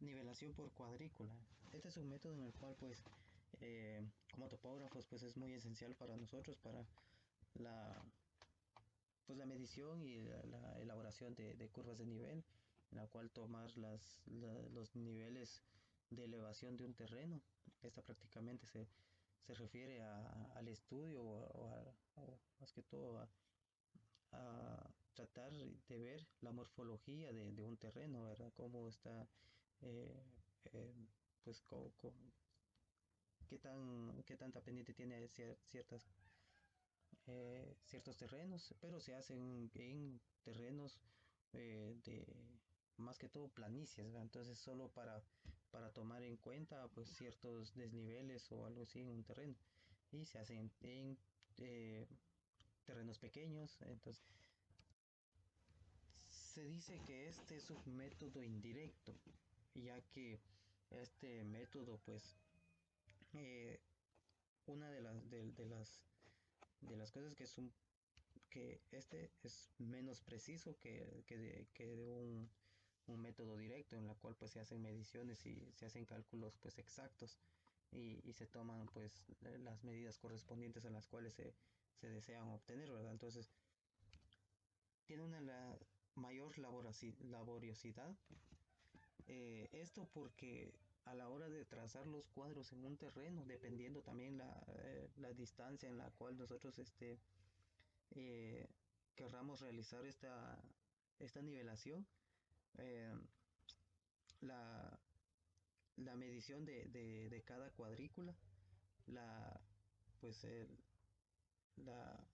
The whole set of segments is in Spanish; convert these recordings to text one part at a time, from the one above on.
Nivelación por cuadrícula. Este es un método en el cual pues como topógrafos pues es muy esencial para nosotros para la la medición y la elaboración de curvas de nivel, en la cual tomar los niveles de elevación de un terreno. Esta prácticamente se refiere al estudio o más que todo a tratar de ver la morfología de un terreno, ¿verdad? Cómo está, eh, eh, pues, qué tanta pendiente tiene ciertos terrenos, pero se hacen en terrenos de más que todo planicies, ¿verdad? Entonces solo para tomar en cuenta pues ciertos desniveles o algo así en un terreno y se hacen en terrenos pequeños. Entonces se dice que este es un método indirecto, ya que este método pues eh, una de las cosas que este es menos preciso que de un método directo en la cual pues se hacen mediciones y se hacen cálculos pues exactos y se toman pues las medidas correspondientes a las cuales se desean obtener, ¿verdad? Entonces tiene una mayor laboriosidad, esto porque a la hora de trazar los cuadros en un terreno, dependiendo también la distancia en la cual nosotros eh, querramos realizar esta nivelación, eh, la, la medición de cada cuadrícula, la, pues la,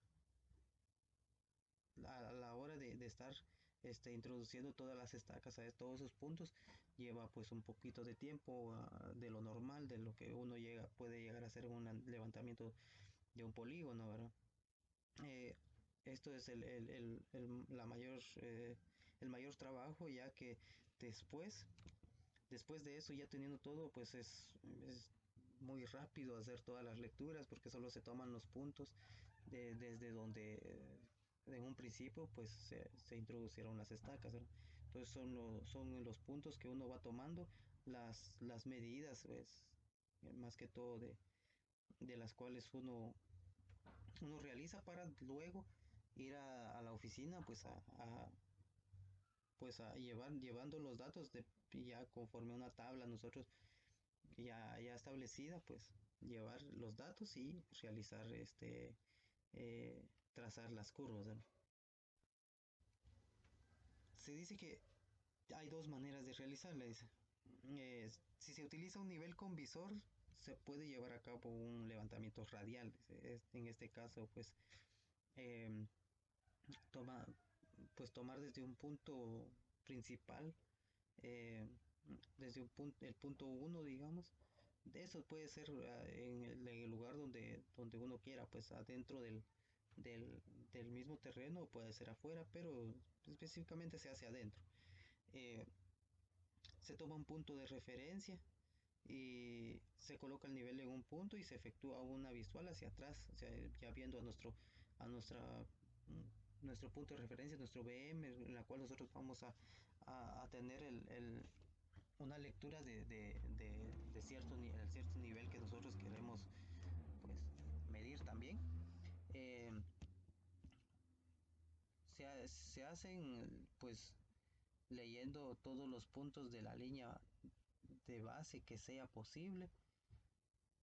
a la hora de estar introduciendo todas las estacas a todos esos puntos, lleva pues un poquito de tiempo de lo normal, de lo que uno puede llegar a hacer en un levantamiento de un polígono, ¿verdad? Eh, Esto es el mayor trabajo, ya que después, después de eso, ya teniendo todo, pues es muy rápido hacer todas las lecturas porque solo se toman los puntos desde donde en un principio pues se introducieron las estacas, ¿verdad? Entonces son los puntos que uno va tomando, las medidas, pues, más que todo de las cuales uno realiza para luego ir a la oficina pues pues a llevando los datos ya conforme a una tabla nosotros ya establecida, pues llevar los datos y realizar trazar las curvas, ¿no? Se dice que hay dos maneras de realizarla, dice. Si se utiliza un nivel con visor, se puede llevar a cabo un levantamiento radial, dice. En este caso, pues eh, toma, pues tomar desde un punto principal, eh, desde el punto uno, digamos. De eso puede ser en el lugar donde uno quiera, pues adentro del mismo terreno, puede ser afuera, pero específicamente se hace adentro. Eh, Se toma un punto de referencia y se coloca el nivel en un punto y se efectúa una visual hacia atrás, o sea, ya viendo a nuestro punto de referencia, nuestro BM, en la cual nosotros vamos a tener una lectura de cierto nivel que nosotros queremos pues medir también. Eh, se hacen pues leyendo todos los puntos de la línea de base que sea posible.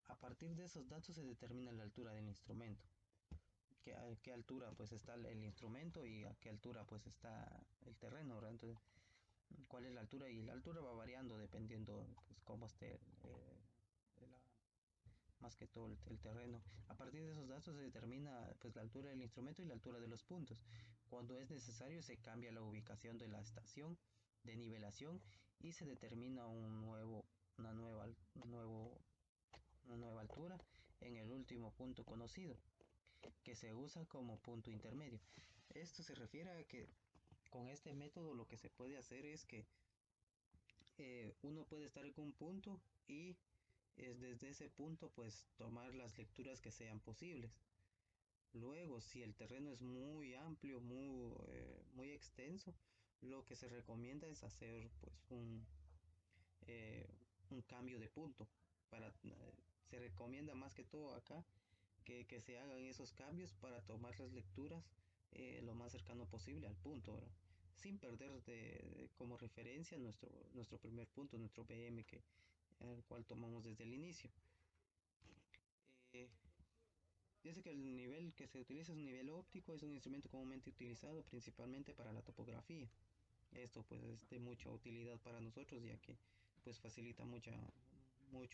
A partir de esos datos se determina la altura del instrumento. A qué altura pues está el instrumento y a qué altura pues está el terreno, ¿verdad? Entonces, ¿cuál es la altura? Y la altura va variando dependiendo pues cómo esté la, más que todo el terreno. A partir de esos datos se determina pues la altura del instrumento y la altura de los puntos. Cuando es necesario se cambia la ubicación de la estación de nivelación y se determina una nueva altura en el último punto conocido, que se usa como punto intermedio. Esto se refiere a que con este método lo que se puede hacer es que uno puede estar en un punto y es desde ese punto pues tomar las lecturas que sean posibles. Luego, si el terreno es muy amplio, muy extenso, lo que se recomienda es hacer pues eh, un cambio de punto. Se recomienda más que todo acá que se hagan esos cambios para tomar las lecturas lo más cercano posible al punto, ¿verdad? Sin perder como referencia nuestro primer punto, nuestro BM, el cual tomamos desde el inicio. Eh, Dice que el nivel que se utiliza es un nivel óptico, es un instrumento comúnmente utilizado principalmente para la topografía. Esto pues es de mucha utilidad para nosotros ya que pues facilita mucho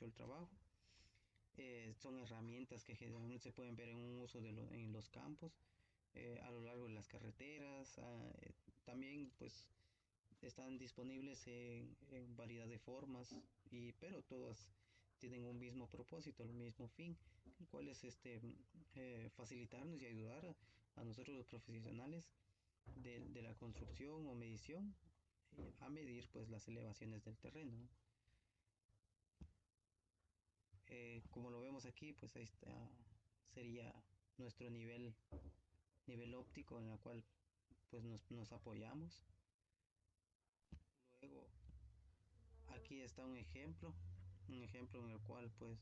el trabajo. Son herramientas que generalmente se pueden ver en un uso en los campos, a lo largo de las carreteras. También pues están disponibles en variedad de formas, pero todas tienen un mismo propósito, el mismo fin, el cual es facilitarnos y ayudar a nosotros los profesionales de la construcción o medición a medir pues las elevaciones del terreno. Como lo vemos aquí, pues ahí está, sería nuestro nivel óptico en el cual pues nos apoyamos. Luego aquí está un ejemplo en el cual pues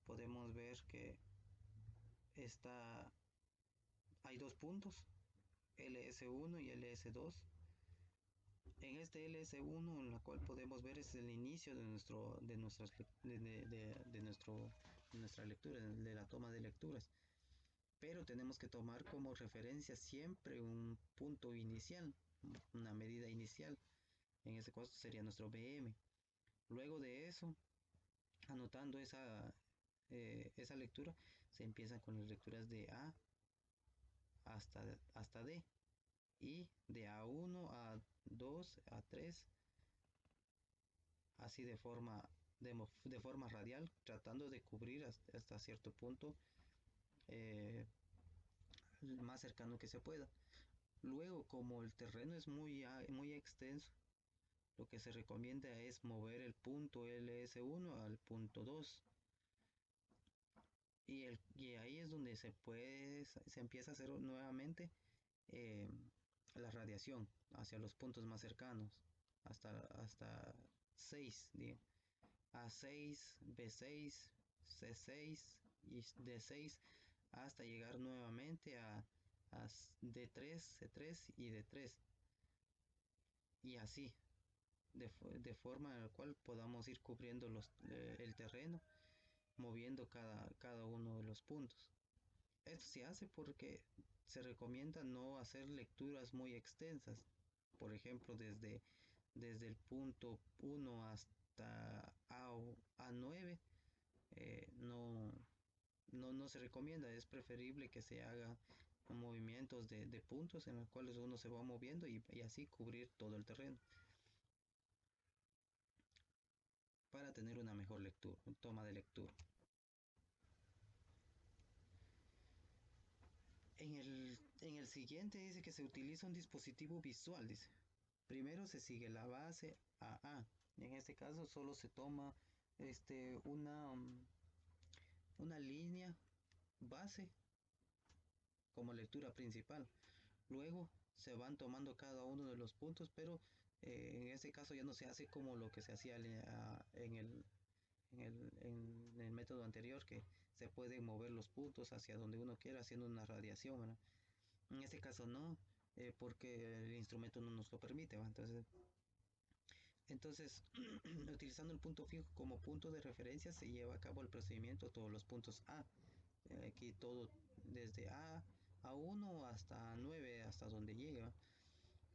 podemos ver que está, hay dos puntos, LS1 y LS2. En este LS1, en la cual podemos ver es el inicio de nuestra lectura, de la toma de lecturas. Pero tenemos que tomar como referencia siempre un punto inicial, una medida inicial. En ese caso sería nuestro BM. Luego de eso, anotando esa lectura, se empiezan con las lecturas de A hasta D, y de A1 a 2 a 3, así de forma radial, tratando de cubrir hasta cierto punto eh, más cercano que se pueda. Luego, como el terreno es muy extenso, lo que se recomienda es mover el punto LS1 al punto 2. Y ahí es donde se empieza a hacer nuevamente eh, la radiación hacia los puntos más cercanos, hasta 6, A6, B6, C6 y D6, hasta llegar nuevamente a D3, C3 y D3. Y así, de forma en la cual podamos ir cubriendo el terreno, moviendo cada uno de los puntos. Esto se hace porque se recomienda no hacer lecturas muy extensas. Por ejemplo, desde el punto 1 hasta A9, no se recomienda. Es preferible que se haga movimientos de puntos en los cuales uno se va moviendo y así cubrir todo el terreno para tener una mejor lectura, toma de lectura. En el siguiente dice que se utiliza un dispositivo visual, dice. Primero se sigue la base AA. En este caso solo se toma este, una, mm, una línea base como lectura principal. Luego se van tomando cada uno de los puntos, pero en este caso ya no se hace como lo que se hacía en el método anterior, que se pueden mover los puntos hacia donde uno quiera haciendo una radiación, ¿verdad? En este caso no, porque el instrumento no nos lo permite, ¿va? Entonces, utilizando el punto fijo como punto de referencia, se lleva a cabo el procedimiento todos los puntos A. Aquí todo desde A1 hasta 9, hasta donde llega.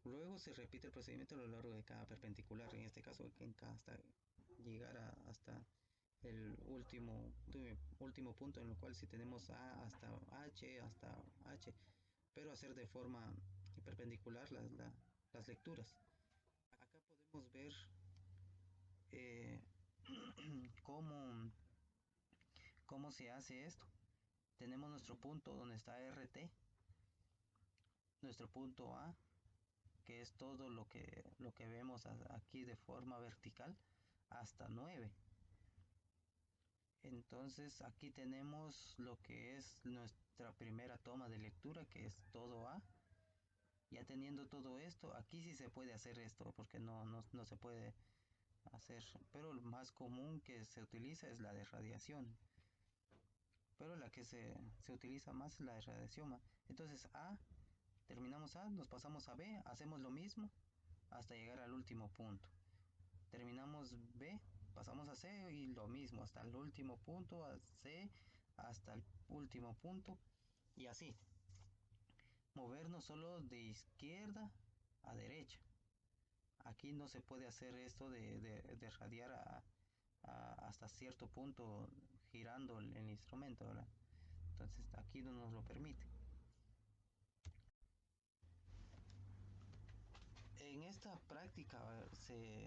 Luego se repite el procedimiento a lo largo de cada perpendicular, en este caso hasta llegar hasta el último punto, en el cual si tenemos A hasta H, pero hacer de forma perpendicular las lecturas. Acá podemos ver eh, cómo, cómo se hace esto. Tenemos nuestro punto donde está RT, nuestro punto A, que es todo lo que vemos aquí de forma vertical, hasta 9. Entonces aquí tenemos lo que es nuestra primera toma de lectura, que es todo A. Ya teniendo todo esto, aquí sí se puede hacer esto, porque no se puede hacer, pero el más común que se utiliza es la de radiación, pero la que se utiliza más es la de radiación. Entonces terminamos A, nos pasamos a B, hacemos lo mismo hasta llegar al último punto. Terminamos B, pasamos a C y lo mismo hasta el último punto, a C, hasta el último punto y así. Movernos solo de izquierda a derecha. Aquí no se puede hacer esto de radiar hasta cierto punto girando el instrumento, ¿verdad? Entonces aquí no nos lo permite. En esta práctica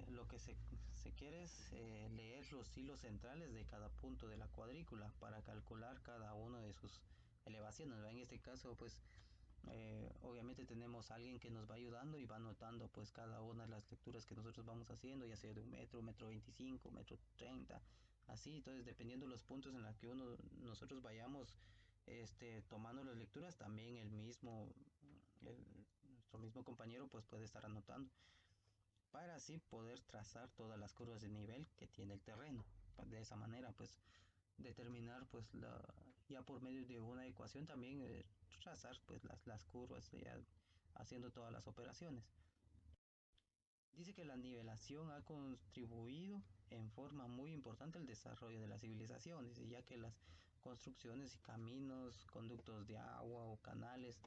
lo que se quiere es leer los hilos centrales de cada punto de la cuadrícula para calcular cada uno de sus elevaciones. En este caso, pues obviamente tenemos a alguien que nos va ayudando y va anotando pues cada una de las lecturas que nosotros vamos haciendo, ya sea de un metro, metro 25, metro 30, así. Entonces, dependiendo de los puntos en los que nosotros vayamos tomando las lecturas, también nuestro mismo compañero pues puede estar anotando para así poder trazar todas las curvas de nivel que tiene el terreno. De esa manera pues determinar pues ya por medio de una ecuación también trazar pues las curvas ya haciendo todas las operaciones. Dice que la nivelación ha contribuido en forma muy importante al desarrollo de la civilización, dice, ya que las construcciones y caminos, conductos de agua o canales,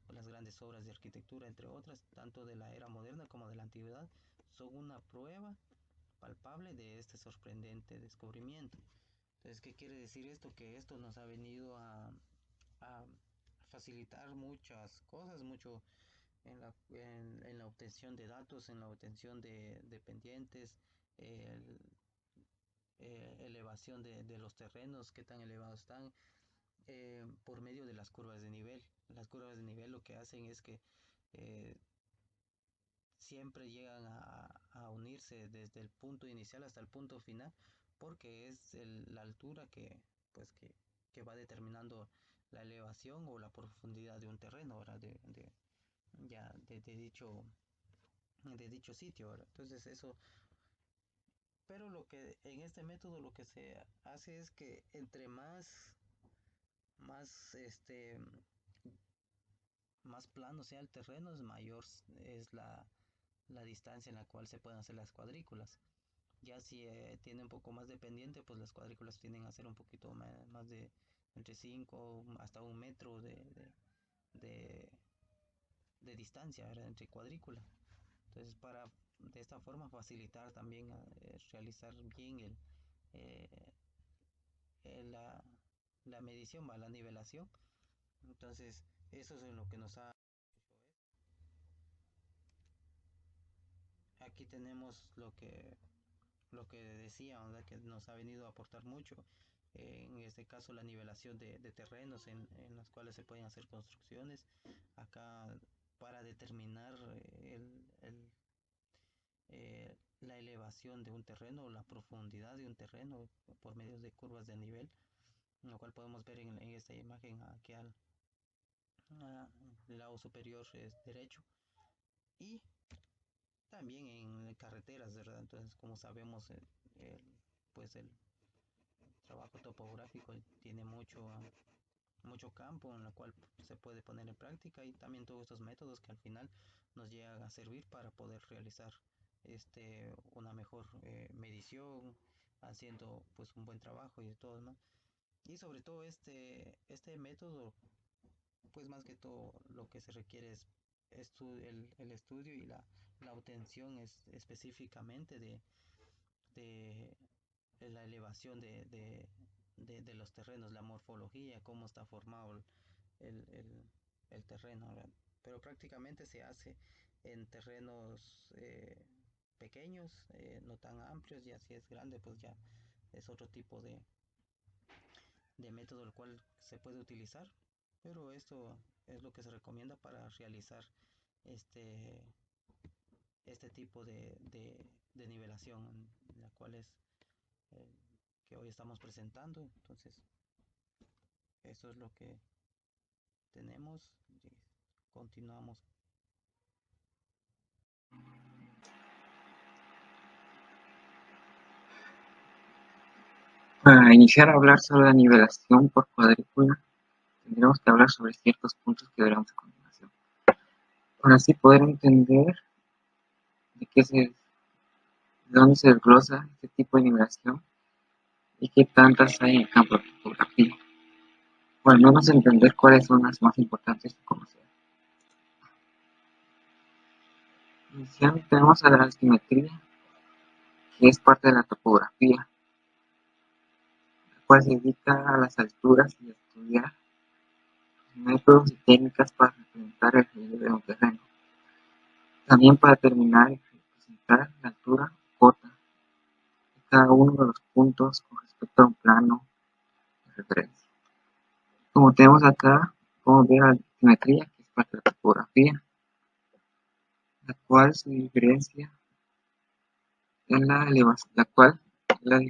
o las grandes obras de arquitectura, entre otras, tanto de la era moderna como de la antigüedad, son una prueba palpable de este sorprendente descubrimiento. Entonces, ¿qué quiere decir esto? Que esto nos ha venido a facilitar muchas cosas, mucho en la obtención de datos, en la obtención de pendientes, el, elevación de los terrenos, qué tan elevados están, por medio de las curvas de nivel. Las curvas de nivel lo que hacen es que eh, siempre llegan a unirse desde el punto inicial hasta el punto final, porque es la altura pues que va determinando la elevación o la profundidad de un terreno, ¿verdad? Ya de dicho sitio, ¿verdad? Entonces eso, pero lo que en este método lo que se hace es que entre más más plano sea el terreno, es mayor es la distancia en la cual se pueden hacer las cuadrículas. Ya si tiene un poco más de pendiente, pues las cuadrículas tienden a ser un poquito más de entre 5 hasta un metro de, de distancia, ¿verdad? Entre cuadrícula. Entonces, para de esta forma facilitar también realizar bien eh, la, la medición, la nivelación. Entonces, eso es en lo que nos ha hecho esto. Aquí tenemos lo que decía, ¿verdad? Que nos ha venido a aportar mucho. En este caso, la nivelación de terrenos en los cuales se pueden hacer construcciones. Acá, para determinar la elevación de un terreno o la profundidad de un terreno por medio de curvas de nivel, lo cual podemos ver en esta imagen aquí al lado superior es derecho. Y también en carreteras, ¿verdad? Entonces, como sabemos, pues el trabajo topográfico tiene mucho campo en el cual se puede poner en práctica y también todos estos métodos que al final nos llegan a servir para poder realizar una mejor medición, haciendo pues un buen trabajo y todo, ¿no? Y sobre todo este método, pues más que todo lo que se requiere es el estudio y la obtención específicamente de la elevación de los terrenos, la morfología, cómo está formado el, el, el terreno, ¿verdad? Pero prácticamente se hace en terrenos pequeños, no tan amplios, ya si es grande, pues ya es otro tipo de método el cual se puede utilizar, pero esto es lo que se recomienda para realizar este, este tipo de nivelación, la cual es el que hoy estamos presentando. Entonces, eso es lo que tenemos y continuamos. Para iniciar a hablar sobre la nivelación por cuadrícula, tendremos que hablar sobre ciertos puntos que veremos a continuación, para así poder entender de dónde se desglosa este tipo de nivelación y qué tantas hay en el campo de topografía, o al menos entender cuáles son las más importantes de conocer. Iniciando tenemos a la altimetría, que es parte de la topografía, la cual se dedica a las alturas y a estudiar métodos y técnicas para representar el relieve de un terreno. También para determinar y representar la altura cota de cada uno de los puntos con respecto a un plano de referencia. Como tenemos acá, podemos ver la altimetría, que es parte de la topografía, la cual se diferencia en la elevación, la cual la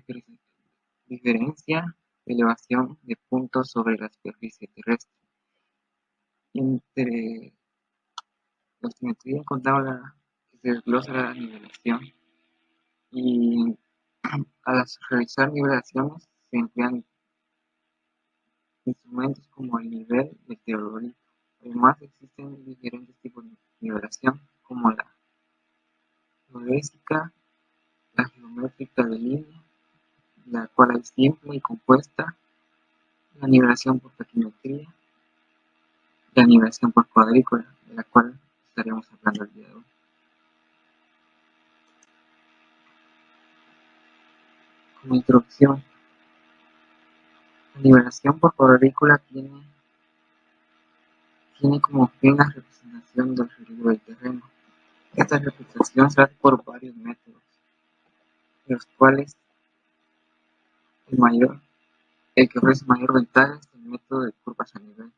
diferencia de elevación de puntos sobre la superficie terrestre. Entre la altimetría encontramos que se desglosa la nivelación y al realizar nivelaciones se emplean instrumentos como el nivel y el teodolito. Además existen diferentes tipos de nivelación como la geodésica, la geométrica de línea, la cual es simple y compuesta, la nivelación por taquimetría y la nivelación por cuadrícula, de la cual estaremos hablando el día de hoy. Como introducción, la nivelación por cuadrícula tiene como fin la representación del relieve del terreno. Esta representación se hace por varios métodos, de los cuales el mayor, el que ofrece mayor ventaja es el método de curvas a nivel.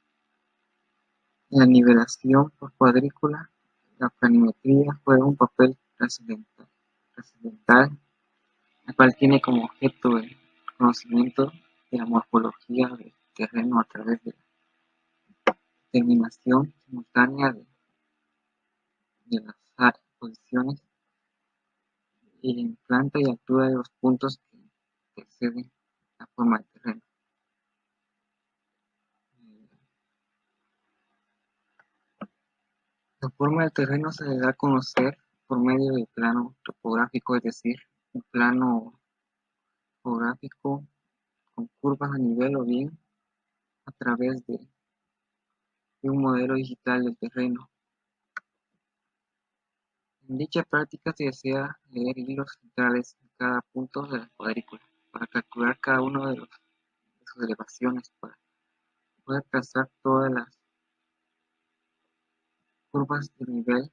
En la nivelación por cuadrícula, la planimetría juega un papel trascendental, la cual tiene como objeto el conocimiento de la morfología del terreno a través de la determinación simultánea de las posiciones en planta y altura de los puntos que exceden la forma del terreno. La forma del terreno se le da a conocer por medio del plano topográfico, es decir, un plano topográfico con curvas a nivel o bien a través de un modelo digital del terreno. En dicha práctica se desea leer hilos centrales en cada punto de la cuadrícula para calcular cada uno de sus elevaciones para poder trazar todas las curvas de nivel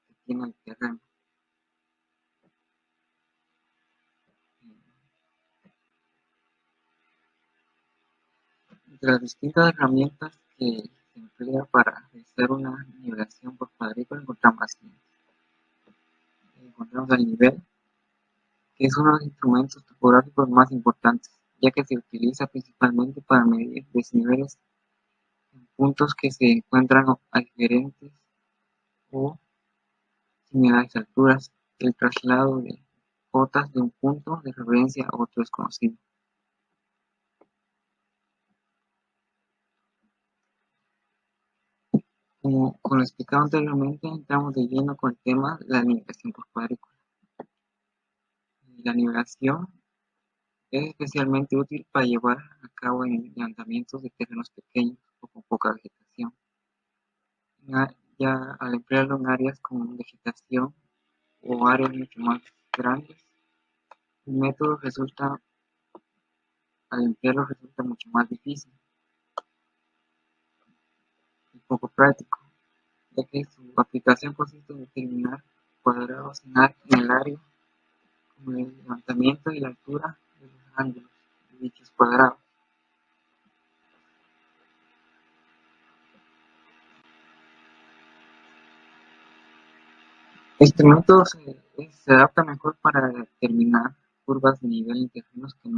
que tiene el terreno. Entre las distintas herramientas que se emplea para realizar una nivelación por cuadrícula encontramos el nivel, que es uno de los instrumentos topográficos más importantes, ya que se utiliza principalmente para medir desniveles en puntos que se encuentran a diferentes o similares alturas. El traslado de cotas de un punto de referencia a otro desconocido. Como lo explicado anteriormente, entramos de lleno con el tema de la nivelación por cuadrícula. La nivelación es especialmente útil para llevar a cabo en levantamientos de terrenos pequeños o con poca vegetación. Ya al emplearlo en áreas con vegetación o áreas mucho más grandes, el método al emplearlo resulta mucho más difícil y poco práctico, ya que su aplicación consiste en determinar cuadrados en el área, como el levantamiento y la altura de los ángulos de dichos cuadrados. Este método se adapta mejor para determinar curvas de nivel en terrenos que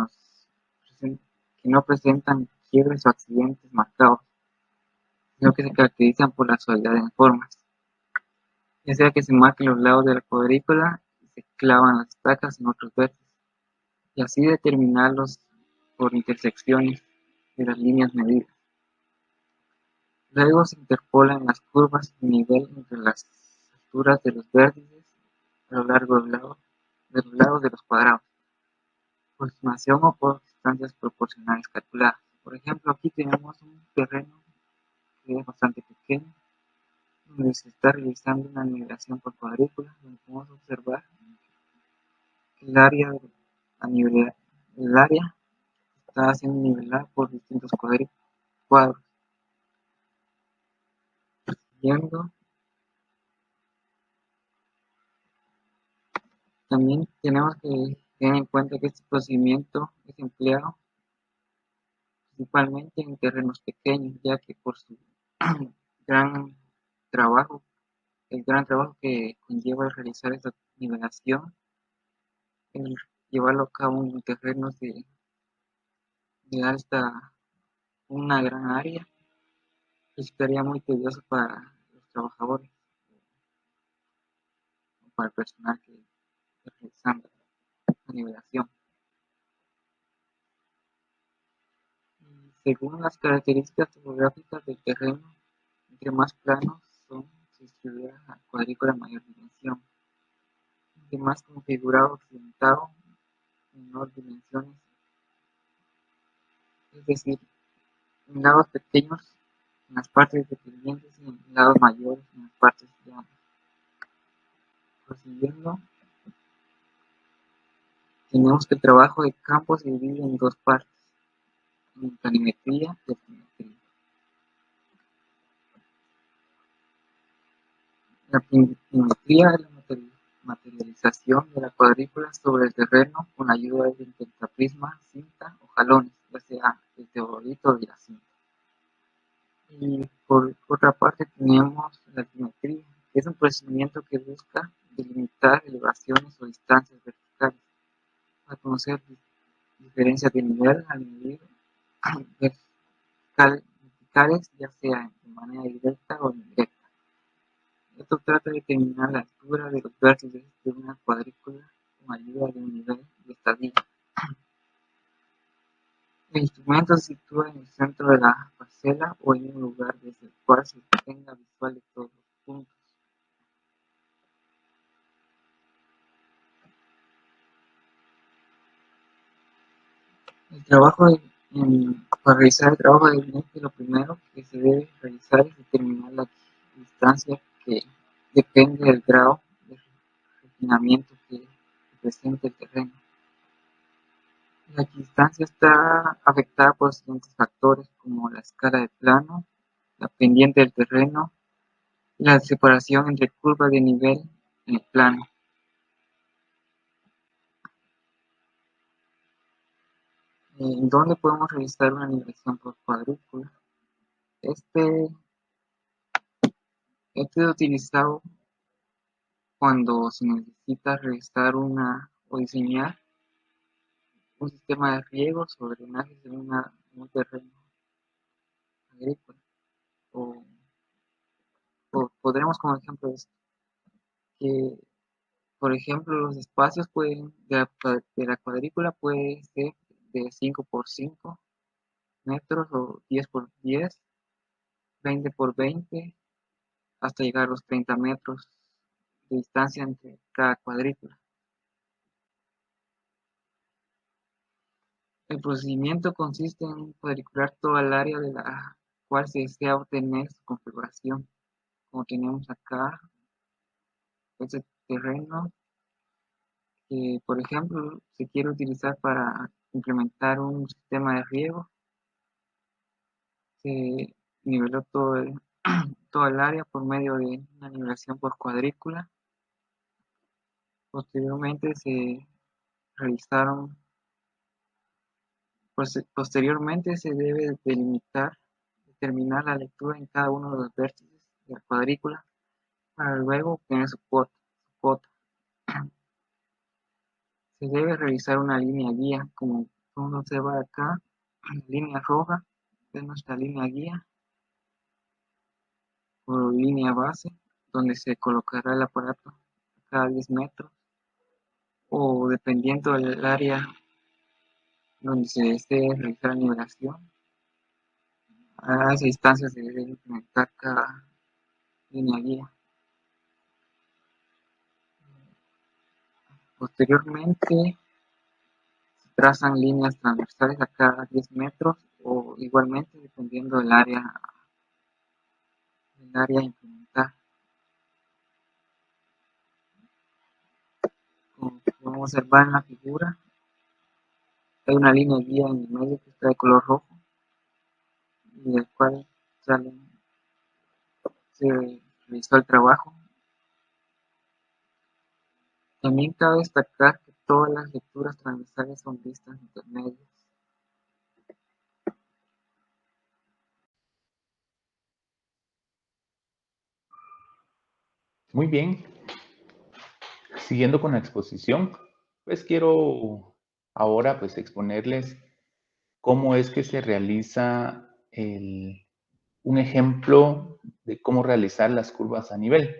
no presentan quiebres o accidentes marcados, sino que se caracterizan por la suavidad en formas, ya sea que se marquen los lados de la cuadrícula y se clavan las placas en otros vértices, y así determinarlos por intersecciones de las líneas medidas. Luego se interpolan las curvas de nivel entre las alturas de los vértices a lo largo de los lados de los cuadrados, por estimación o por distancias proporcionales calculadas. Por ejemplo, aquí tenemos un terreno que es bastante pequeño, donde se está realizando una nivelación por cuadrícula, donde podemos observar que el área está siendo nivelada por distintos cuadros. Siguiendo, también tenemos que tener en cuenta que este procedimiento es empleado principalmente en terrenos pequeños, ya que por su gran trabajo, el gran trabajo que conlleva realizar esta nivelación, el llevarlo a cabo en terrenos de una gran área, resultaría muy tedioso para los trabajadores o para el personal que está realizando la nivelación. Según las características topográficas del terreno, entre más planos son, se distribuirá la cuadrícula de mayor dimensión. Entre más configurado occidentado, menor dimensiones, es decir, en lados pequeños en las partes dependientes y en lados mayores en las partes llanas. Prosiguiendo, tenemos que el trabajo de campo se divide en dos partes, en planimetría y altimetría. La planimetría es la materialización de la cuadrícula sobre el terreno con la ayuda del pentaprisma, cinta o jalones, ya sea el teodolito o de la cinta. Y por otra parte tenemos la altimetría, que es un procedimiento que busca delimitar elevaciones o distancias verticales para conocer diferencias de nivel al medir verticales, ya sea de manera directa o indirecta. Esto trata de determinar la altura de los vértices de una cuadrícula con ayuda de un nivel de estadía. El instrumento se sitúa en el centro de la parcela o en un lugar desde el cual se tenga visual de todos los puntos. El trabajo para realizar el trabajo de gabinete, lo primero que se debe realizar es determinar la distancia, que depende del grado de refinamiento que presenta el terreno. La distancia está afectada por siguientes factores como la escala de plano, la pendiente del terreno y la separación entre curvas de nivel en el plano. ¿En dónde podemos realizar una nivelación por cuadrícula? Este es utilizado cuando se necesita realizar o diseñar un sistema de riegos o drenajes en un terreno agrícola. O, podremos como ejemplo esto, que por ejemplo los espacios de la cuadrícula puede ser de 5 por 5 metros o 10 por 10, 20 por 20, hasta llegar a los 30 metros de distancia entre cada cuadrícula. El procedimiento consiste en cuadricular toda el área de la cual se desea obtener su configuración. Como tenemos acá, este terreno que, por ejemplo, se quiere utilizar para implementar un sistema de riego, se niveló todo el área por medio de una nivelación por cuadrícula. Posteriormente realizaron, posteriormente se debe determinar la lectura en cada uno de los vértices de la cuadrícula para luego obtener su cuota. Se debe realizar una línea guía, como podemos observar acá, línea roja es nuestra línea guía o línea base, donde se colocará el aparato cada 10 metros, o dependiendo del área donde se desee realizar la nivelación. A esa distancia se debe implementar cada línea guía. Posteriormente, se trazan líneas transversales a cada 10 metros o igualmente dependiendo del área a implementar. Como podemos observar en la figura, hay una línea guía en el medio que está de color rojo y del cual se realizó el trabajo. También cabe destacar que todas las lecturas transversales son vistas intermedias. Muy bien, siguiendo con la exposición, pues quiero ahora pues exponerles cómo es que se realiza un ejemplo de cómo realizar las curvas a nivel.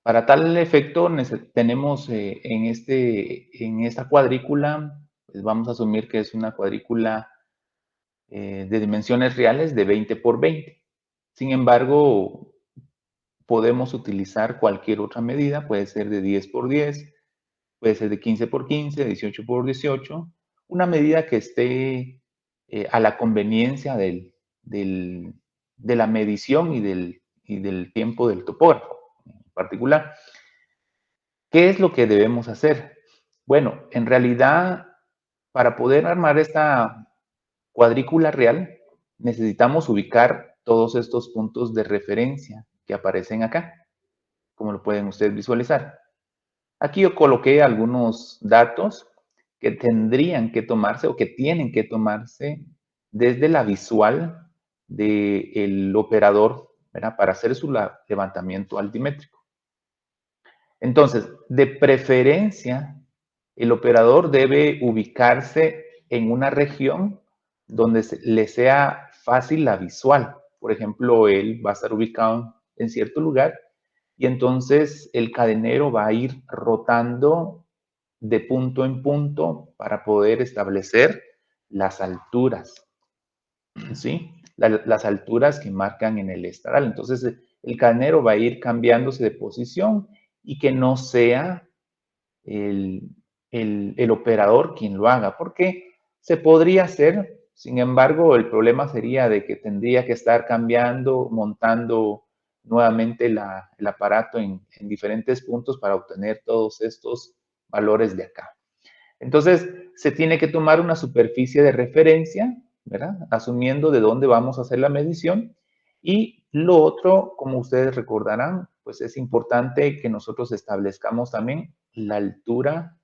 Para tal efecto tenemos en esta cuadrícula, pues vamos a asumir que es una cuadrícula de dimensiones reales de 20 por 20. Sin embargo, podemos utilizar cualquier otra medida, puede ser de 10 por 10, puede ser de 15 por 15, 18 por 18, una medida que esté a la conveniencia de la medición y del tiempo del topógrafo en particular. ¿Qué es lo que debemos hacer? Bueno, en realidad, para poder armar esta cuadrícula real, necesitamos ubicar todos estos puntos de referencia que aparecen acá, como lo pueden ustedes visualizar. Aquí yo coloqué algunos datos que tendrían que tomarse o que tienen que tomarse desde la visual del operador, ¿verdad? Para hacer su levantamiento altimétrico. Entonces, de preferencia, el operador debe ubicarse en una región donde le sea fácil la visual. Por ejemplo, él va a estar ubicado en cierto lugar y entonces el cadenero va a ir rotando de punto en punto para poder establecer las alturas, ¿sí? Las alturas que marcan en el estadal. Entonces, el cadenero va a ir cambiándose de posición y que no sea el operador quien lo haga, porque se podría hacer, sin embargo, el problema sería de que tendría que estar cambiando, montando nuevamente el aparato en diferentes puntos para obtener todos estos valores de acá. Entonces, se tiene que tomar una superficie de referencia, ¿verdad? Asumiendo de dónde vamos a hacer la medición. Y lo otro, como ustedes recordarán, pues es importante que nosotros establezcamos también la altura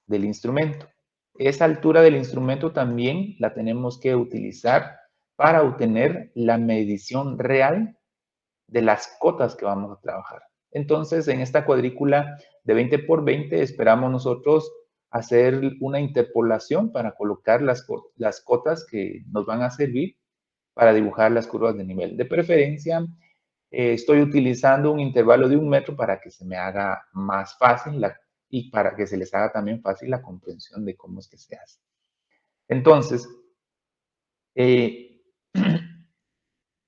del instrumento. Esa altura del instrumento también la tenemos que utilizar para obtener la medición real de las cotas que vamos a trabajar. Entonces, en esta cuadrícula de 20 por 20 esperamos nosotros hacer una interpolación para colocar las cotas que nos van a servir para dibujar las curvas de nivel. De preferencia, estoy utilizando un intervalo de 1 metro para que se me haga más fácil y para que se les haga también fácil la comprensión de cómo es que se hace. Entonces,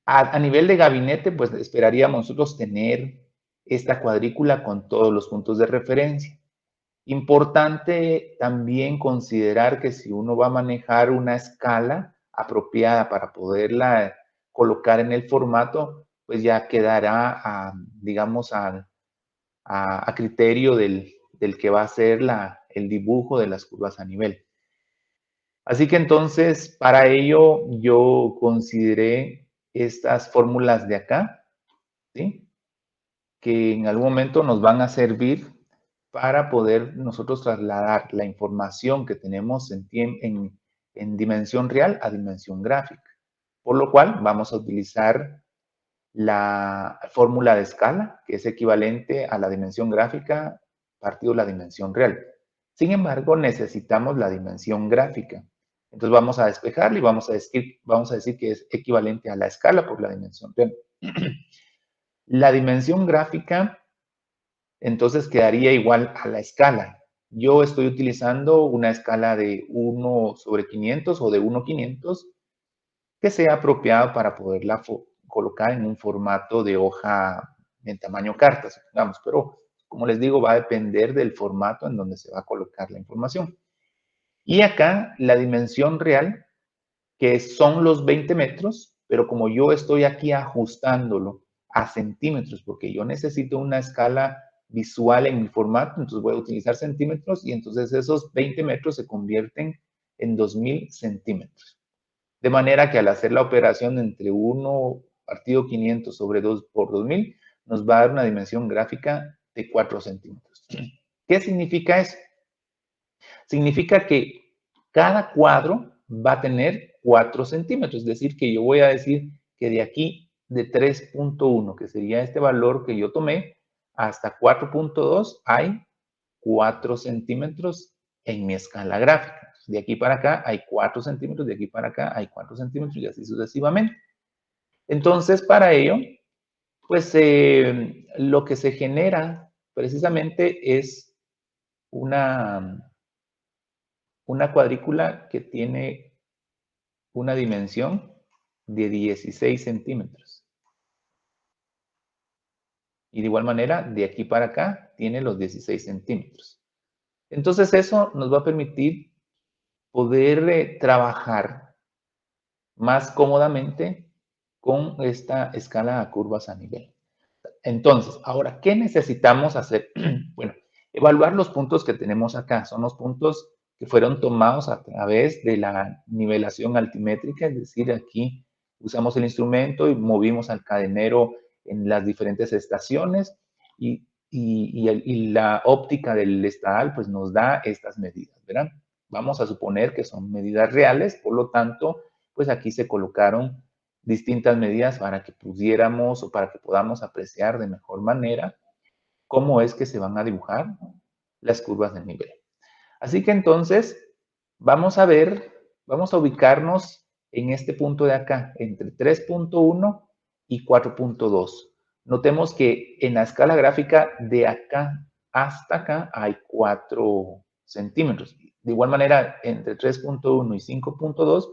a nivel de gabinete, pues esperaríamos nosotros tener esta cuadrícula con todos los puntos de referencia. Importante también considerar que si uno va a manejar una escala apropiada para poderla colocar en el formato, pues ya quedará, digamos, a criterio del que va a hacer el dibujo de las curvas a nivel. Así que entonces, para ello, yo consideré estas fórmulas de acá, ¿sí? Que en algún momento nos van a servir para poder nosotros trasladar la información que tenemos en dimensión real a dimensión gráfica. Por lo cual, vamos a utilizar la fórmula de escala, que es equivalente a la dimensión gráfica partido la dimensión real. Sin embargo, necesitamos la dimensión gráfica. Entonces vamos a despejarla y vamos a decir que es equivalente a la escala por la dimensión real. La dimensión gráfica entonces quedaría igual a la escala. yo estoy utilizando una escala de 1/500 o de 1/500 que sea apropiado para poderla colocar en un formato de hoja en tamaño carta, supongamos, pero como les digo, va a depender del formato en donde se va a colocar la información. Y acá la dimensión real, que son los 20 metros, pero como yo estoy aquí ajustándolo a centímetros, porque yo necesito una escala visual en mi formato, entonces voy a utilizar centímetros y entonces esos 20 metros se convierten en 2000 centímetros. De manera que al hacer la operación entre 1 partido 500 sobre 2 por 2000, nos va a dar una dimensión gráfica de 4 centímetros. ¿Qué significa eso? Significa que cada cuadro va a tener 4 centímetros, es decir, que yo voy a decir que de aquí, de 3.1, que sería este valor que yo tomé, hasta 4.2 hay 4 centímetros en mi escala gráfica. De aquí para acá hay 4 centímetros, de aquí para acá hay 4 centímetros y así sucesivamente. Entonces, para ello, pues lo que se genera precisamente es una cuadrícula que tiene una dimensión de 16 centímetros. Y de igual manera, de aquí para acá, tiene los 16 centímetros. Entonces, eso nos va a permitir poder trabajar más cómodamente con esta escala a curvas a nivel. Entonces, ahora, ¿qué necesitamos hacer? Bueno, evaluar los puntos que tenemos acá. Son los puntos que fueron tomados a través de la nivelación altimétrica, es decir, aquí usamos el instrumento y movimos al cadenero en las diferentes estaciones y la óptica del estadal pues nos da estas medidas, ¿verdad? Vamos a suponer que son medidas reales, por lo tanto, pues aquí se colocaron distintas medidas para que pudiéramos o para que podamos apreciar de mejor manera cómo es que se van a dibujar las curvas de nivel. Así que entonces vamos a ver, vamos a ubicarnos en este punto de acá, entre 3.1 y 4.2. Notemos que en la escala gráfica de acá hasta acá hay 4 centímetros. De igual manera, entre 3.1 y 5.2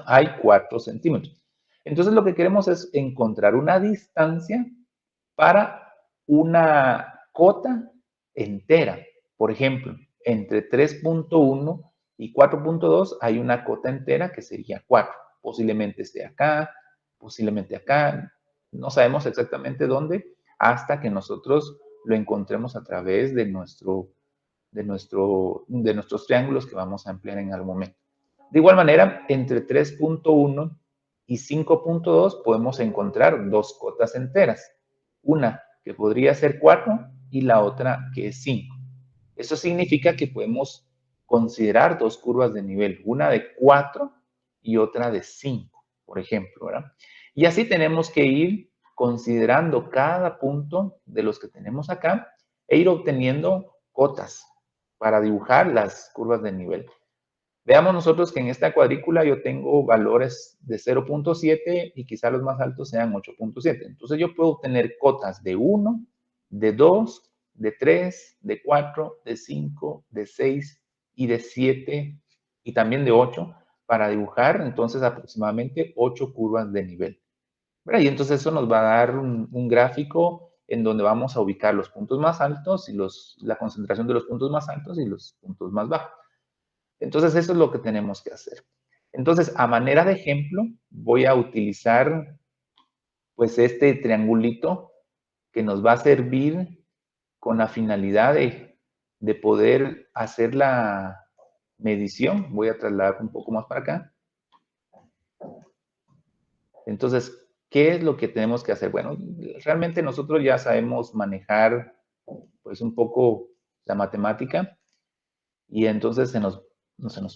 hay 4 centímetros. Entonces lo que queremos es encontrar una distancia para una cota entera. Por ejemplo, entre 3.1 y 4.2 hay una cota entera que sería 4. Posiblemente esté acá, posiblemente acá. No sabemos exactamente dónde hasta que nosotros lo encontremos a través de nuestros triángulos que vamos a emplear en algún momento. De igual manera, entre 3.1 y 5.2 podemos encontrar dos cotas enteras. Una que podría ser 4 y la otra que es 5. Eso significa que podemos considerar dos curvas de nivel, una de 4 y otra de 5, por ejemplo, ¿verdad? Y así tenemos que ir considerando cada punto de los que tenemos acá e ir obteniendo cotas para dibujar las curvas de nivel. Veamos nosotros que en esta cuadrícula yo tengo valores de 0.7 y quizá los más altos sean 8.7. Entonces yo puedo obtener cotas de 1, de 2, de 3, de 4, de 5, de 6 y de 7 y también de 8 para dibujar entonces aproximadamente 8 curvas de nivel. ¿Verdad? Y entonces eso nos va a dar un gráfico en donde vamos a ubicar los puntos más altos y la concentración de los puntos más altos y los puntos más bajos. Entonces, eso es lo que tenemos que hacer. Entonces, a manera de ejemplo, voy a utilizar pues este triangulito que nos va a servir con la finalidad de poder hacer la medición. Voy a trasladar un poco más para acá. Entonces, ¿qué es lo que tenemos que hacer? Bueno, realmente nosotros ya sabemos manejar pues un poco la matemática y entonces se nos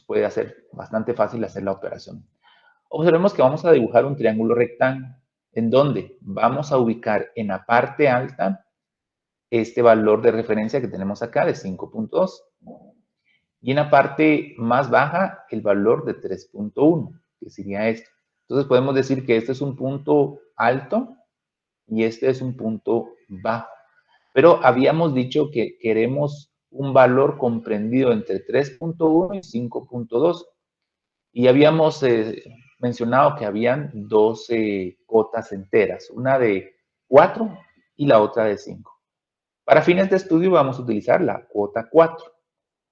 puede hacer bastante fácil hacer la operación. Observemos que vamos a dibujar un triángulo rectángulo, en donde vamos a ubicar en la parte alta este valor de referencia que tenemos acá de 5.2 y en la parte más baja el valor de 3.1, que sería esto. Entonces podemos decir que este es un punto alto y este es un punto bajo. Pero habíamos dicho que queremos un valor comprendido entre 3.1 y 5.2. Y habíamos mencionado que habían 12 cotas enteras, una de 4 y la otra de 5. Para fines de estudio vamos a utilizar la cuota 4.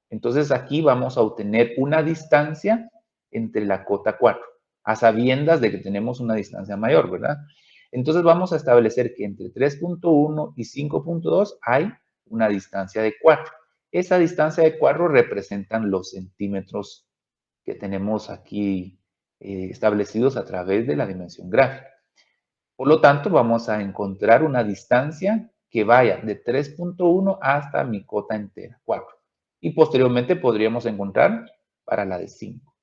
Entonces aquí vamos a obtener una distancia entre la cota 4, a sabiendas de que tenemos una distancia mayor, ¿verdad? Entonces vamos a establecer que entre 3.1 y 5.2 hay una distancia de 4. Esa distancia de 4 representan los centímetros que tenemos aquí establecidos a través de la dimensión gráfica. Por lo tanto, vamos a encontrar una distancia que vaya de 3.1 hasta mi cota entera, 4. Y posteriormente podríamos encontrar para la de 5.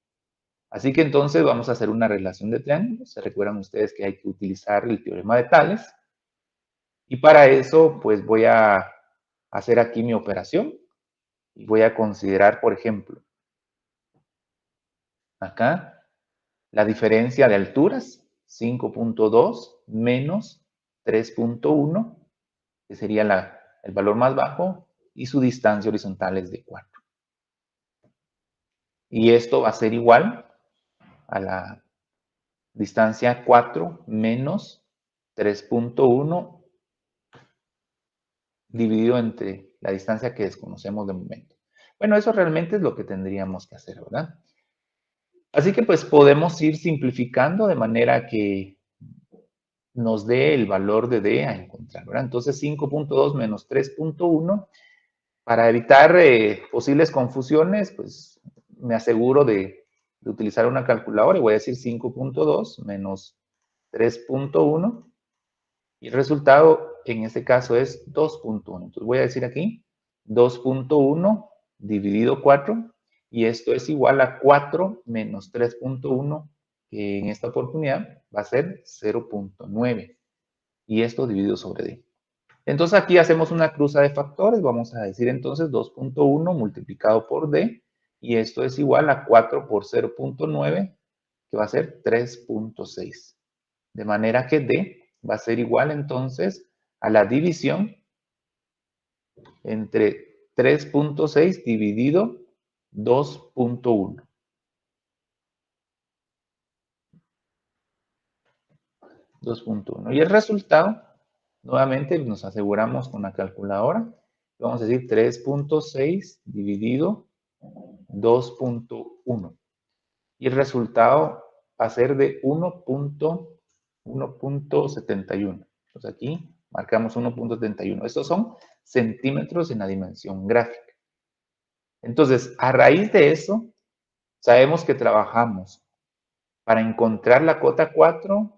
Así que entonces vamos a hacer una relación de triángulos. Se recuerdan ustedes que hay que utilizar el teorema de Tales. Y para eso, pues voy a hacer aquí mi operación. Y voy a considerar, por ejemplo, acá, la diferencia de alturas, 5.2 menos 3.1, que sería el valor más bajo, y su distancia horizontal es de 4. Y esto va a ser igual a la distancia 4 menos 3.1 dividido entre la distancia que desconocemos de momento. Bueno, eso realmente es lo que tendríamos que hacer, ¿verdad? Así que pues podemos ir simplificando de manera que nos dé el valor de D a encontrar, ¿verdad? Entonces 5.2 menos 3.1, para evitar posibles confusiones, pues me aseguro de utilizar una calculadora y voy a decir 5.2 menos 3.1 y el resultado en este caso es 2.1. Entonces voy a decir aquí 2.1 dividido 4 y esto es igual a 4 menos 3.1, que en esta oportunidad va a ser 0.9 y esto dividido sobre D. Entonces aquí hacemos una cruza de factores, vamos a decir entonces 2.1 multiplicado por D, y esto es igual a 4 por 0.9, que va a ser 3.6. De manera que D va a ser igual entonces a la división entre 3.6 dividido 2.1. Y el resultado, nuevamente nos aseguramos con la calculadora. Vamos a decir 3.6 dividido 2.1. Y el resultado va a ser de 1.71. Entonces aquí marcamos 1.71. Estos son centímetros en la dimensión gráfica. Entonces, a raíz de eso, sabemos que trabajamos para encontrar la cota 4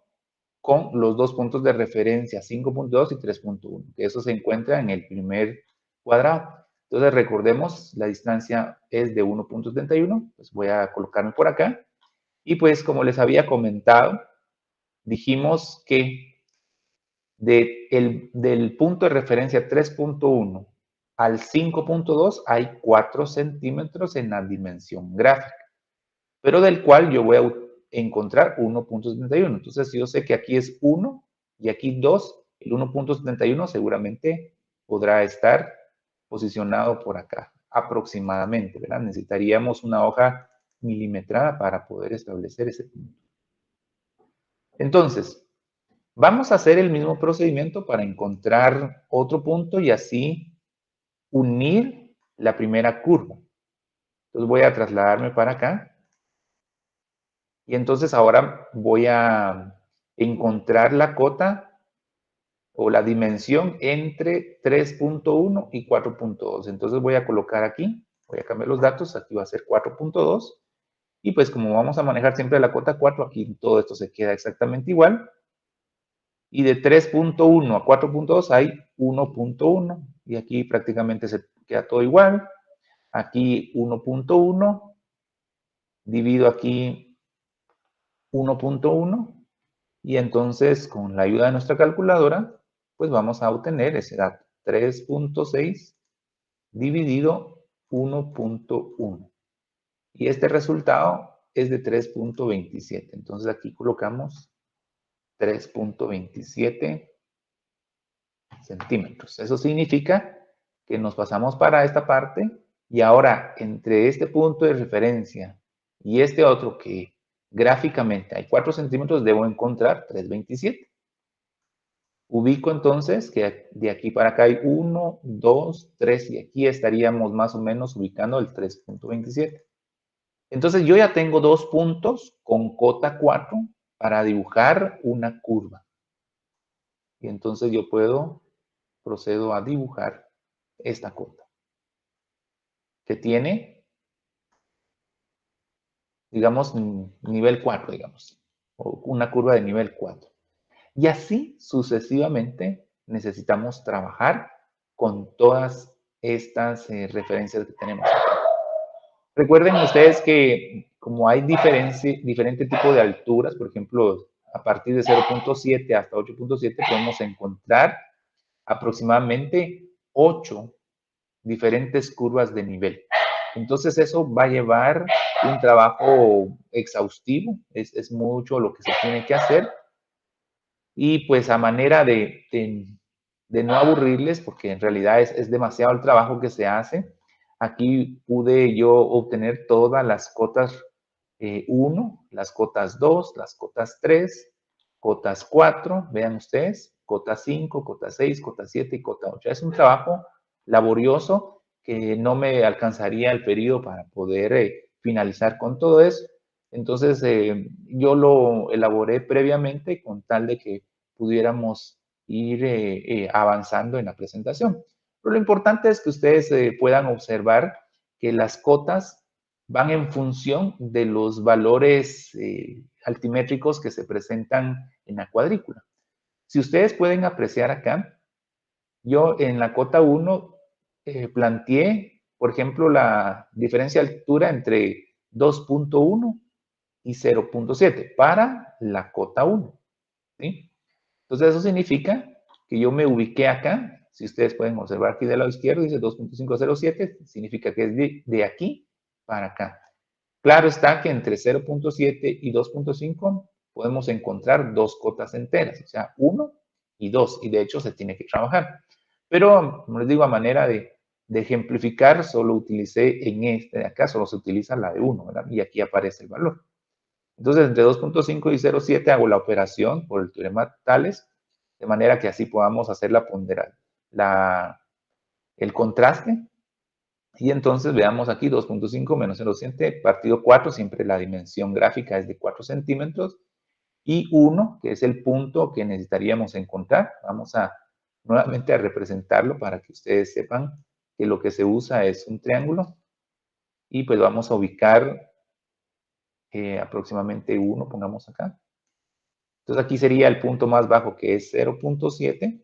con los dos puntos de referencia, 5.2 y 3.1, que eso se encuentra en el primer cuadrado. Entonces, recordemos, la distancia es de 1.71, pues voy a colocarme por acá. Y pues, como les había comentado, dijimos que del punto de referencia 3.1 al 5.2 hay 4 centímetros en la dimensión gráfica, pero del cual yo voy a encontrar 1.71. Entonces, si yo sé que aquí es 1 y aquí 2, el 1.71 seguramente podrá estar posicionado por acá, aproximadamente, ¿verdad? Necesitaríamos una hoja milimetrada para poder establecer ese punto. Entonces, vamos a hacer el mismo procedimiento para encontrar otro punto y así unir la primera curva. Entonces voy a trasladarme para acá. Y entonces ahora voy a encontrar la cota o la dimensión entre 3.1 y 4.2. Entonces voy a colocar aquí, voy a cambiar los datos, aquí va a ser 4.2. Y pues como vamos a manejar siempre la cota 4, aquí todo esto se queda exactamente igual. Y de 3.1 a 4.2 hay 1.1. Y aquí prácticamente se queda todo igual. Aquí 1.1. Divido aquí 1.1. Y entonces, con la ayuda de nuestra calculadora, pues vamos a obtener ese dato. 3.6 dividido 1.1. Y este resultado es de 3.27. Entonces aquí colocamos 3.27 centímetros. Eso significa que nos pasamos para esta parte y ahora entre este punto de referencia y este otro que gráficamente hay 4 centímetros, debo encontrar 3.27. Ubico entonces que de aquí para acá hay 1, 2, 3 y aquí estaríamos más o menos ubicando el 3.27. Entonces yo ya tengo 2 puntos con cota 4 para dibujar una curva. Y entonces yo procedo a dibujar esta cota que tiene, digamos, nivel 4, digamos, o una curva de nivel 4. Y así sucesivamente necesitamos trabajar con todas estas referencias que tenemos acá. Recuerden ustedes que como hay diferente tipo de alturas, por ejemplo, a partir de 0.7 hasta 8.7 podemos encontrar aproximadamente 8 diferentes curvas de nivel. Entonces eso va a llevar un trabajo exhaustivo, es mucho lo que se tiene que hacer. Y pues a manera de no aburrirles, porque en realidad es demasiado el trabajo que se hace, aquí pude yo obtener todas las cotas 1, las cotas 2, las cotas 3, cotas 4, vean ustedes, cota 5, cota 6, cota 7 y cota 8. Es un trabajo laborioso que no me alcanzaría el periodo para poder finalizar con todo eso. Entonces, yo lo elaboré previamente con tal de que pudiéramos ir avanzando en la presentación. Pero lo importante es que ustedes puedan observar que las cotas van en función de los valores altimétricos que se presentan en la cuadrícula. Si ustedes pueden apreciar acá, yo en la cota 1 planteé, por ejemplo, la diferencia de altura entre 2.1 y 0.7 para la cota 1. ¿Sí? Entonces eso significa que yo me ubiqué acá. Si ustedes pueden observar aquí del lado izquierdo, dice 2.507, significa que es de aquí para acá. Claro está que entre 0.7 y 2.5 podemos encontrar 2 cotas enteras, o sea, 1 y 2, y de hecho se tiene que trabajar. Pero, como les digo, a manera de ejemplificar, solo utilicé en este de acá, solo se utiliza la de 1, ¿verdad? Y aquí aparece el valor. Entonces, entre 2.5 y 0.7 hago la operación por el teorema Tales, de manera que así podamos hacer el contraste. Y entonces veamos aquí 2.5 menos 0.7 partido 4, siempre la dimensión gráfica es de 4 centímetros. Y 1, que es el punto que necesitaríamos encontrar. Vamos a nuevamente a representarlo para que ustedes sepan que lo que se usa es un triángulo. Y pues vamos a ubicar aproximadamente 1, pongamos acá. Entonces aquí sería el punto más bajo que es 0.7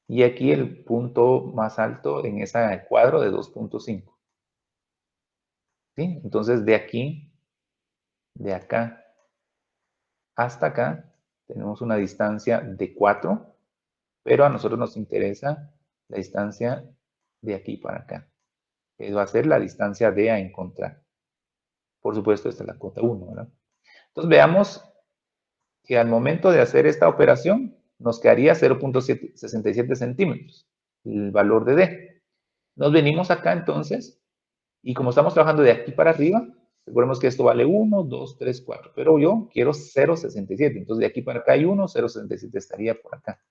y aquí el punto más alto en ese cuadro de 2.5. ¿Sí? Entonces de aquí, de acá hasta acá, tenemos una distancia de 4, pero a nosotros nos interesa la distancia de aquí para acá, que va a ser la distancia D a encontrar. Por supuesto, esta es la cota 1, ¿verdad? Entonces veamos que al momento de hacer esta operación nos quedaría 0.67 centímetros, el valor de D. Nos venimos acá entonces, y como estamos trabajando de aquí para arriba, recordemos que esto vale 1, 2, 3, 4, pero yo quiero 0.67, entonces de aquí para acá hay 1, 0.67 estaría por acá.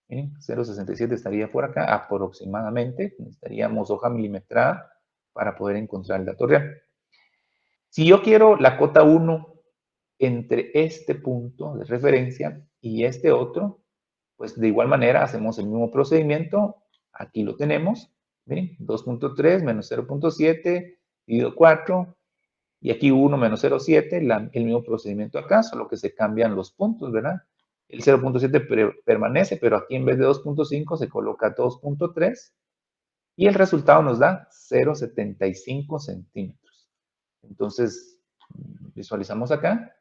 0.67 estaría por acá aproximadamente, necesitaríamos hoja milimetrada para poder encontrar el dato real. Si yo quiero la cota 1 entre este punto de referencia y este otro, pues de igual manera hacemos el mismo procedimiento. Aquí lo tenemos, miren, 2.3 menos 0.7 dividido 4, y aquí 1 menos 0.7, el mismo procedimiento acá, solo que se cambian los puntos, ¿verdad? El 0.7 permanece, pero aquí en vez de 2.5 se coloca 2.3, y el resultado nos da 0.75 centímetros. Entonces, visualizamos acá,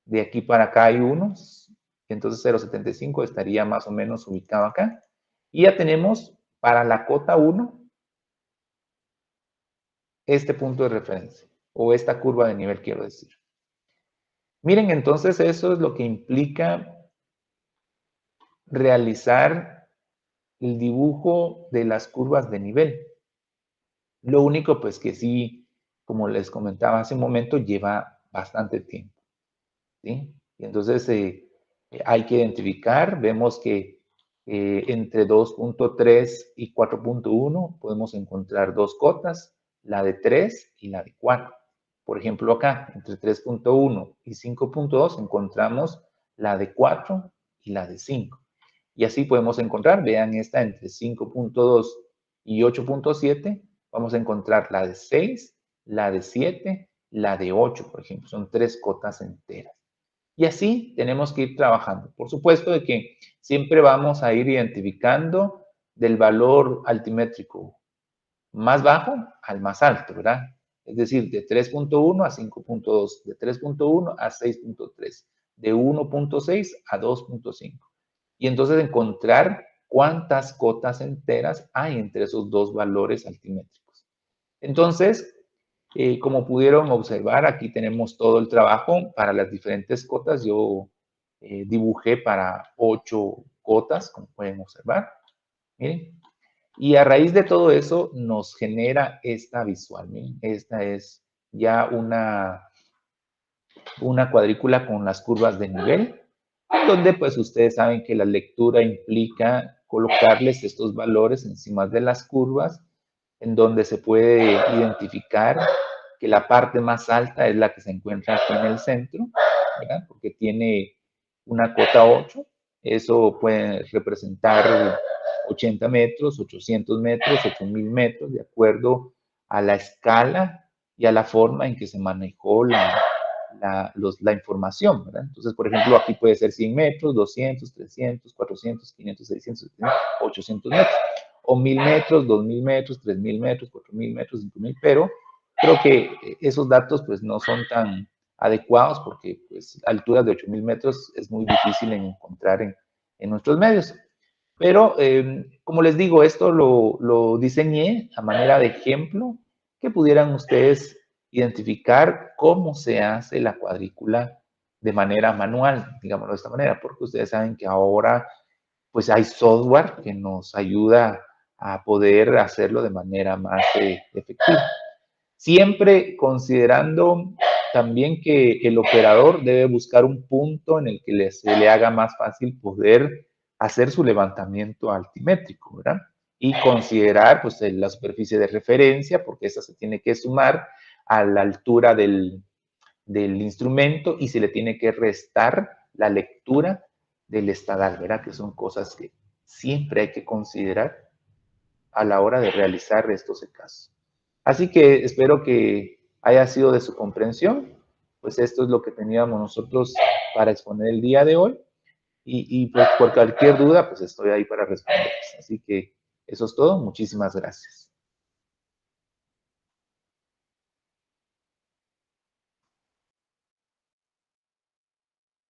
de aquí para acá hay 1, entonces 0.75 estaría más o menos ubicado acá. Y ya tenemos para la cota 1 este punto de referencia, o esta curva de nivel, quiero decir. Miren, entonces eso es lo que implica realizar el dibujo de las curvas de nivel. Lo único, pues que sí, como les comentaba hace un momento, lleva bastante tiempo, ¿sí? Y entonces hay que identificar, vemos que entre 2.3 y 4.1 podemos encontrar dos cotas, la de 3 y la de 4. Por ejemplo, acá, entre 3.1 y 5.2 encontramos la de 4 y la de 5. Y así podemos encontrar, vean esta entre 5.2 y 8.7, vamos a encontrar la de 6, la de 7, la de 8, por ejemplo. Son tres cotas enteras. Y así tenemos que ir trabajando. Por supuesto de que siempre vamos a ir identificando del valor altimétrico más bajo al más alto, ¿verdad? Es decir, de 3.1 a 5.2, de 3.1 a 6.3, de 1.6 a 2.5. Y entonces encontrar cuántas cotas enteras hay entre esos dos valores altimétricos. Entonces, como pudieron observar, aquí tenemos todo el trabajo para las diferentes cotas. Yo dibujé para 8 cotas, como pueden observar. Miren. Y a raíz de todo eso nos genera esta visual. Miren. Esta es ya una cuadrícula con las curvas de nivel, donde pues ustedes saben que la lectura implica colocarles estos valores encima de las curvas, en donde se puede identificar que la parte más alta es la que se encuentra aquí en el centro, ¿verdad? Porque tiene una cota 8, eso puede representar 80 metros, 800 metros, 8000 metros, de acuerdo a la escala y a la forma en que se manejó la información, ¿verdad? Entonces, por ejemplo, aquí puede ser 100 metros, 200, 300, 400, 500, 600, 700, 800 metros, o 1000 metros, 2000 metros, 3000 metros, 4000 metros, 5000, pero creo que esos datos pues no son tan adecuados porque pues alturas de 8000 metros es muy difícil encontrar en nuestros medios. Pero, como les digo, esto lo diseñé a manera de ejemplo que pudieran ustedes identificar cómo se hace la cuadrícula de manera manual, digámoslo de esta manera, porque ustedes saben que ahora pues hay software que nos ayuda a poder hacerlo de manera más efectiva. Siempre considerando también que el operador debe buscar un punto en el que se le haga más fácil poder hacer su levantamiento altimétrico, ¿verdad? Y considerar pues la superficie de referencia, porque esa se tiene que sumar a la altura del instrumento y se le tiene que restar la lectura del estadal, ¿verdad? Que son cosas que siempre hay que considerar a la hora de realizar estos casos. Así que espero que haya sido de su comprensión. Pues esto es lo que teníamos nosotros para exponer el día de hoy. Y pues por cualquier duda, pues estoy ahí para responderles. Así que eso es todo. Muchísimas gracias.